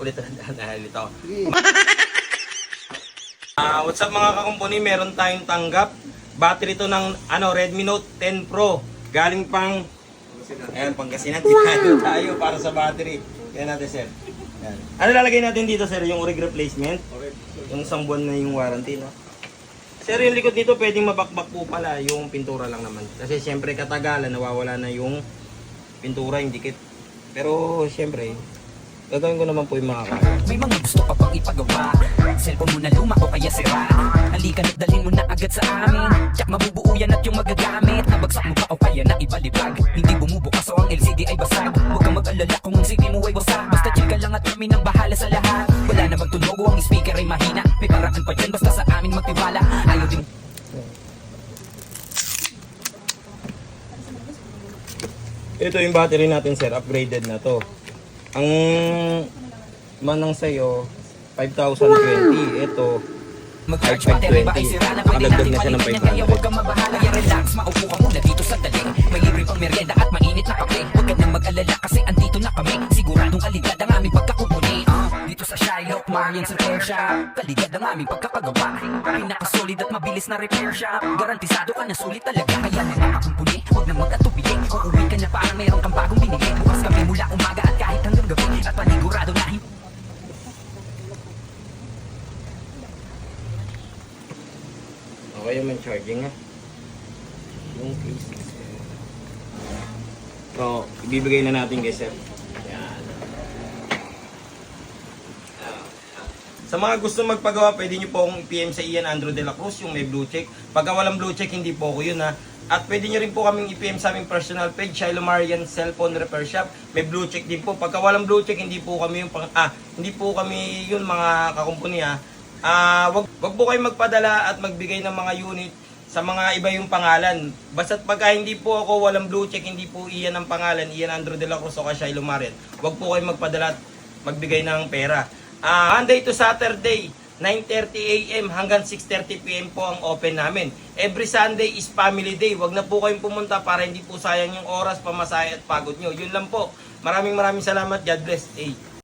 ulit dahil ito. What's up mga kakumpuni, meron tayong tanggap. Battery to ng Redmi Note 10 Pro. Galing pang Pangasinan. Tayo para sa battery. Yan natin, sir. Yan. Ano lalagay natin dito, sir? Yung rig replacement. Yung isang buwan na yung warranty, no? Sir, yung likod nito pwedeng mabakbak po pala. Yung pintura lang naman. Kasi siyempre katagalan, nawawala na yung pintura, yung dikit. Pero siyempre, gagawin ko naman po yung mga kaya. May mga gusto ka pang ipagawa. Cellphone mo na luma o kaya sira. Halika na't dalhin mo na agad sa amin. Tsak mabubuo yan at yung magagamit. Nabagsak mo pa o kaya na ibalibag. Hindi bumubukas o ang LCD ay basag. Huwag kang mag-alala kung ang CD mo ay wasak. Basta chill ka lang at kami nang bahala sa lahat. Wala namang tunog o ang speaker ay mahina. May paraan pa dyan basta sa amin magtiwala. Ayaw din. Ito yung battery natin, sir. Upgraded na to. Ang manang sa'yo, 5,020. Ito, Mag-charge battery ba ay sira na pwede nakadagdag natin na siya ng palitan yan. Kaya huwag kang mabahala, kaya relax. Maupo ka muna dito sa daling. May libre pang merienda at mainit na kape. Huwag ka nang mag-alala kasi andito na kami. Siguradong kalidad ang aming pagkakumpuni. Dito sa Shylock, Marian's Repair Shop. Kalidad ang aming pagkakagawa. Pinakasolid at mabilis na repair shop. Garantisado ka na sulit talaga. Kaya mga kakumpuni, huwag nang mag-atubili. Uuwi ka na parang mayroon kang bagong binili. Bukas kami mula umaga at kahit hanggang gabi. At panigurado na okay yung charging, ha? Yung case. So, ibibigay na natin, guys, sir. Yan. Sa mga gusto magpagawa, pwede nyo po akong i-PM sa Ian Andrew de la Cruz, yung may blue check. Pagka walang blue check, hindi po ako yun, ha? At pwede nyo rin po kaming i-PM sa aming personal page, Shiloh Marian Cellphone Repair Shop. May blue check din po. Pagka walang blue check, hindi po kami yung hindi po kami yun, mga kakumpuni, ha? Wag po kayong magpadala at magbigay ng mga unit sa mga iba yung pangalan. Basta't pagka hindi po ako walang blue check, hindi po iyan ang pangalan, Ian Andrew de la Cruz o Shiloh Marian. Wag po kayong magpadala at magbigay ng pera. Monday to Saturday, 9:30 AM hanggang 6:30 PM po ang open namin. Every Sunday is family day. Wag na po kayong pumunta para hindi po sayang yung oras, pamasahe at pagod nyo. Yun lang po. Maraming salamat. God bless.